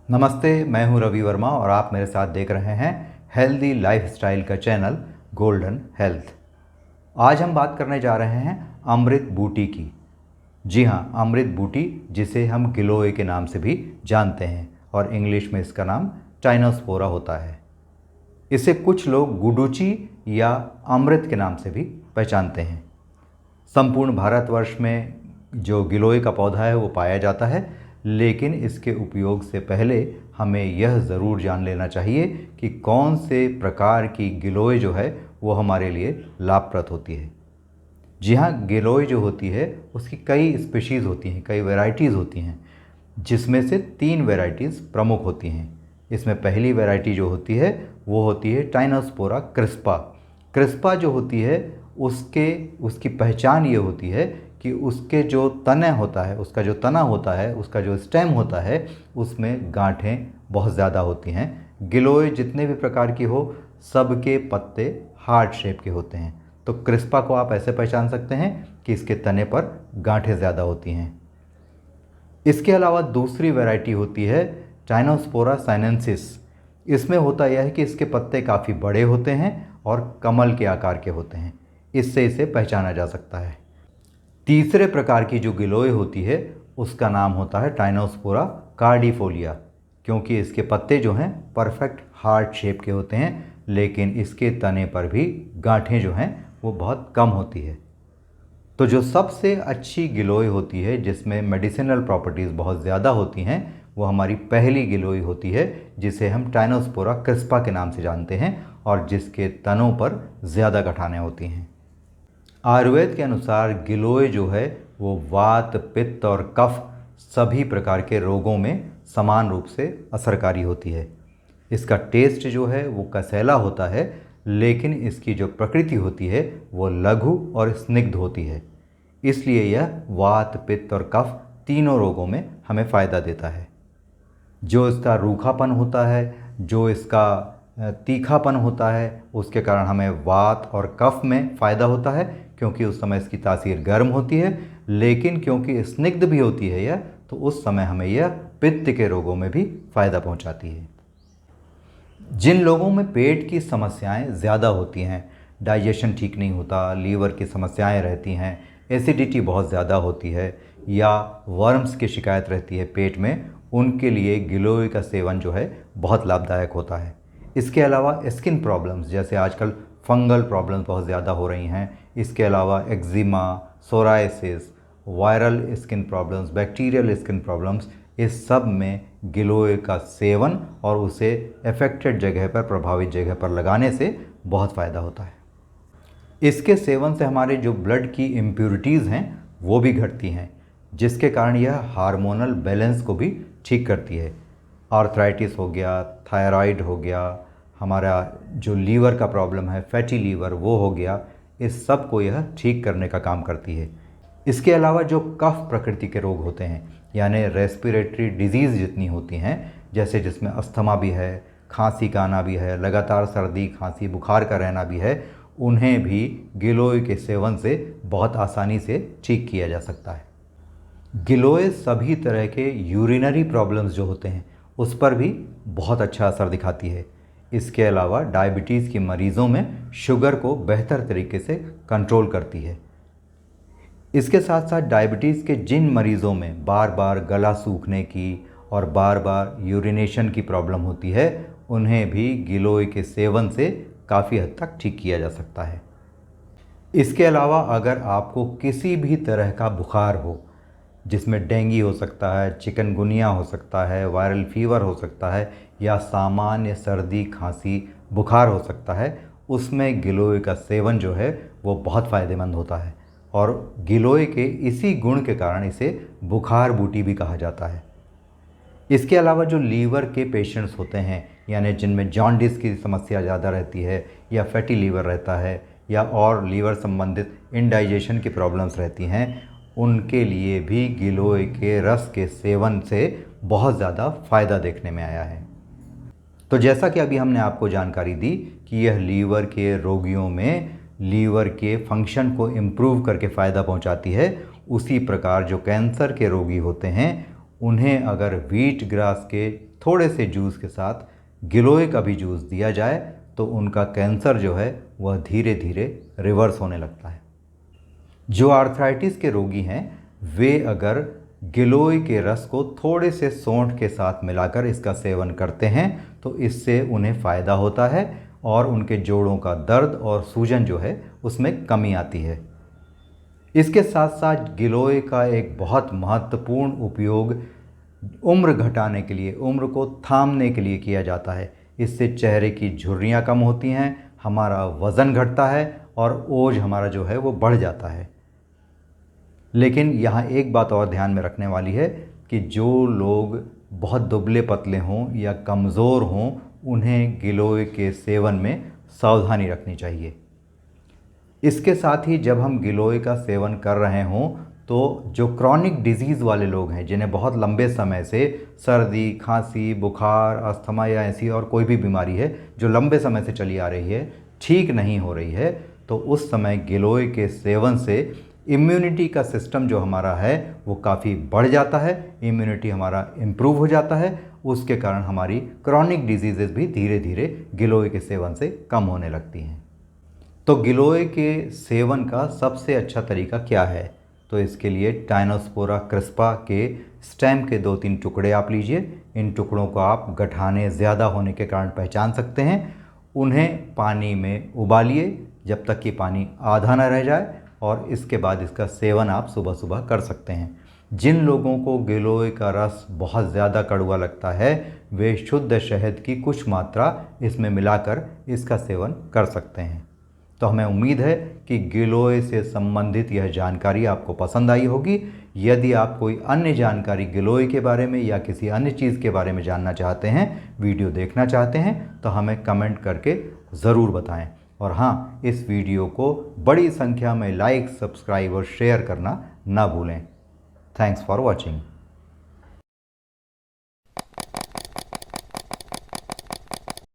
नमस्ते, मैं हूं रवि वर्मा और आप मेरे साथ देख रहे हैं हेल्दी लाइफस्टाइल का चैनल गोल्डन हेल्थ। आज हम बात करने जा रहे हैं अमृत बूटी की। जी हाँ, अमृत बूटी, जिसे हम गिलोय के नाम से भी जानते हैं और इंग्लिश में इसका नाम टाइनोस्पोरा होता है। इसे कुछ लोग गुडुचि या अमृत के नाम से भी पहचानते हैं। संपूर्ण भारतवर्ष में जो गिलोय का पौधा है वो पाया जाता है, लेकिन इसके उपयोग से पहले हमें यह ज़रूर जान लेना चाहिए कि कौन से प्रकार की गिलोय जो है वो हमारे लिए लाभप्रद होती है। जी हाँ, गिलोय जो होती है उसकी कई स्पीशीज़ होती हैं, कई वैरायटीज़ होती हैं, जिसमें से 3 वैरायटीज़ प्रमुख होती हैं। इसमें पहली वैरायटी जो होती है वो होती है टाइनोस्पोरा क्रिस्पा। क्रिस्पा जो होती है उसकी पहचान ये होती है कि उसके जो तने होता है, उसका जो तना होता है, उसका जो स्टेम होता है, उसमें गांठें बहुत ज़्यादा होती हैं। गिलोय जितने भी प्रकार की हो, सबके पत्ते हार्ट शेप के होते हैं। तो क्रिस्पा को आप ऐसे पहचान सकते हैं कि इसके तने पर गांठें ज़्यादा होती हैं। इसके अलावा दूसरी वैरायटी होती है टाइनोस्पोरा साइनेंसिस। इसमें होता यह है कि इसके पत्ते काफ़ी बड़े होते हैं और कमल के आकार के होते हैं। इससे इसे पहचाना जा सकता है। तीसरे प्रकार की जो गिलोय होती है उसका नाम होता है टाइनोस्पोरा कार्डिफोलिया, क्योंकि इसके पत्ते जो हैं परफेक्ट हार्ट शेप के होते हैं, लेकिन इसके तने पर भी गांठें जो हैं वो बहुत कम होती है। तो जो सबसे अच्छी गिलोय होती है, जिसमें मेडिसिनल प्रॉपर्टीज़ बहुत ज़्यादा होती हैं, वो हमारी पहली गिलोय होती है, जिसे हम टाइनोस्पोरा क्रिस्पा के नाम से जानते हैं और जिसके तनों पर ज़्यादा गठानें होती हैं। आयुर्वेद के अनुसार गिलोय जो है वो वात, पित्त और कफ सभी प्रकार के रोगों में समान रूप से असरकारी होती है। इसका टेस्ट जो है वो कसैला होता है, लेकिन इसकी जो प्रकृति होती है वो लघु और स्निग्ध होती है। इसलिए यह वात, पित्त और कफ तीनों रोगों में हमें फ़ायदा देता है। जो इसका रूखापन होता है, जो इसका तीखापन होता है, उसके कारण हमें वात और कफ में फ़ायदा होता है, क्योंकि उस समय इसकी तासीर गर्म होती है। लेकिन क्योंकि स्निग्ध भी होती है यह, तो उस समय हमें यह पित्त के रोगों में भी फ़ायदा पहुंचाती है। जिन लोगों में पेट की समस्याएं ज़्यादा होती हैं, डाइजेशन ठीक नहीं होता, लीवर की समस्याएं रहती हैं, एसिडिटी बहुत ज़्यादा होती है या वर्म्स की शिकायत रहती है पेट में, उनके लिए गिलोय का सेवन जो है बहुत लाभदायक होता है। इसके अलावा स्किन प्रॉब्लम्स, जैसे आजकल फंगल प्रॉब्लम्स बहुत ज़्यादा हो रही हैं, इसके अलावा eczema, psoriasis, viral skin problems, bacterial skin problems, इस सब में गिलोय का सेवन और उसे अफेक्टेड जगह पर, प्रभावित जगह पर लगाने से बहुत फ़ायदा होता है। इसके सेवन से हमारे जो ब्लड की इम्प्योरिटीज़ हैं वो भी घटती हैं, जिसके कारण यह हार्मोनल बैलेंस को भी ठीक करती है। आर्थराइटिस हो गया, थायराइड हो गया, हमारा जो लीवर का प्रॉब्लम है, फैटी लीवर, वो हो गया, इस सब को यह ठीक करने का काम करती है। इसके अलावा जो कफ प्रकृति के रोग होते हैं, यानी रेस्पिरेटरी डिजीज़ जितनी होती हैं, जैसे जिसमें अस्थमा भी है, खांसी का आना भी है, लगातार सर्दी, खांसी, बुखार का रहना भी है, उन्हें भी गिलोय के सेवन से बहुत आसानी से ठीक किया जा सकता है। गिलोय सभी तरह के यूरिनरी प्रॉब्लम्स जो होते हैं उस पर भी बहुत अच्छा असर दिखाती है। इसके अलावा डायबिटीज़ के मरीज़ों में शुगर को बेहतर तरीके से कंट्रोल करती है। इसके साथ साथ डायबिटीज़ के जिन मरीज़ों में बार बार गला सूखने की और बार बार यूरिनेशन की प्रॉब्लम होती है, उन्हें भी गिलोय के सेवन से काफ़ी हद तक ठीक किया जा सकता है। इसके अलावा अगर आपको किसी भी तरह का बुखार हो, जिसमें डेंगू हो सकता है, चिकनगुनिया हो सकता है, वायरल फीवर हो सकता है या सामान्य सर्दी, खांसी, बुखार हो सकता है, उसमें गिलोय का सेवन जो है वो बहुत फ़ायदेमंद होता है। और गिलोय के इसी गुण के कारण इसे बुखार बूटी भी कहा जाता है। इसके अलावा जो लीवर के पेशेंट्स होते हैं, यानी जिनमें जॉन्डिस की समस्या ज़्यादा रहती है या फैटी लीवर रहता है या और लीवर संबंधित इंडाइजेशन की प्रॉब्लम्स रहती हैं, उनके लिए भी गिलोय के रस के सेवन से बहुत ज़्यादा फ़ायदा देखने में आया है। तो जैसा कि अभी हमने आपको जानकारी दी कि यह लीवर के रोगियों में लीवर के फंक्शन को इम्प्रूव करके फ़ायदा पहुंचाती है, उसी प्रकार जो कैंसर के रोगी होते हैं उन्हें अगर व्हीट ग्रास के थोड़े से जूस के साथ गिलोय का भी जूस दिया जाए तो उनका कैंसर जो है वह धीरे धीरे रिवर्स होने लगता है। जो आर्थराइटिस के रोगी हैं वे अगर गिलोय के रस को थोड़े से सौंठ के साथ मिलाकर इसका सेवन करते हैं तो इससे उन्हें फ़ायदा होता है और उनके जोड़ों का दर्द और सूजन जो है उसमें कमी आती है। इसके साथ साथ गिलोय का एक बहुत महत्वपूर्ण उपयोग उम्र घटाने के लिए, उम्र को थामने के लिए किया जाता है। इससे चेहरे की झुर्रियाँ कम होती हैं, हमारा वज़न घटता है और ओज हमारा जो है वो बढ़ जाता है। लेकिन यहाँ एक बात और ध्यान में रखने वाली है कि जो लोग बहुत दुबले पतले हों या कमज़ोर हों उन्हें गिलोय के सेवन में सावधानी रखनी चाहिए। इसके साथ ही जब हम गिलोय का सेवन कर रहे हों तो जो क्रॉनिक डिजीज़ वाले लोग हैं, जिन्हें बहुत लंबे समय से सर्दी, खांसी, बुखार, अस्थमा या ऐसी और कोई भी बीमारी है जो लंबे समय से चली आ रही है, ठीक नहीं हो रही है, तो उस समय गिलोय के सेवन से इम्यूनिटी का सिस्टम जो हमारा है वो काफ़ी बढ़ जाता है, इम्यूनिटी हमारा इम्प्रूव हो जाता है। उसके कारण हमारी क्रॉनिक डिजीज़ेस भी धीरे धीरे गिलोय के सेवन से कम होने लगती हैं। तो गिलोय के सेवन का सबसे अच्छा तरीका क्या है? तो इसके लिए टाइनोस्पोरा क्रिस्पा के स्टेम के 2-3 टुकड़े आप लीजिए। इन टुकड़ों को आप गठाने ज़्यादा होने के कारण पहचान सकते हैं। उन्हें पानी में उबालिए जब तक कि पानी आधा न रह जाए और इसके बाद इसका सेवन आप सुबह सुबह कर सकते हैं। जिन लोगों को गिलोय का रस बहुत ज़्यादा कड़वा लगता है वे शुद्ध शहद की कुछ मात्रा इसमें मिलाकर इसका सेवन कर सकते हैं। तो हमें उम्मीद है कि गिलोय से संबंधित यह जानकारी आपको पसंद आई होगी। यदि आप कोई अन्य जानकारी गिलोय के बारे में या किसी अन्य चीज़ के बारे में जानना चाहते हैं, वीडियो देखना चाहते हैं, तो हमें कमेंट करके ज़रूर बताएं। और हाँ, इस वीडियो को बड़ी संख्या में लाइक, सब्सक्राइब और शेयर करना ना भूलें। Thanks for watching.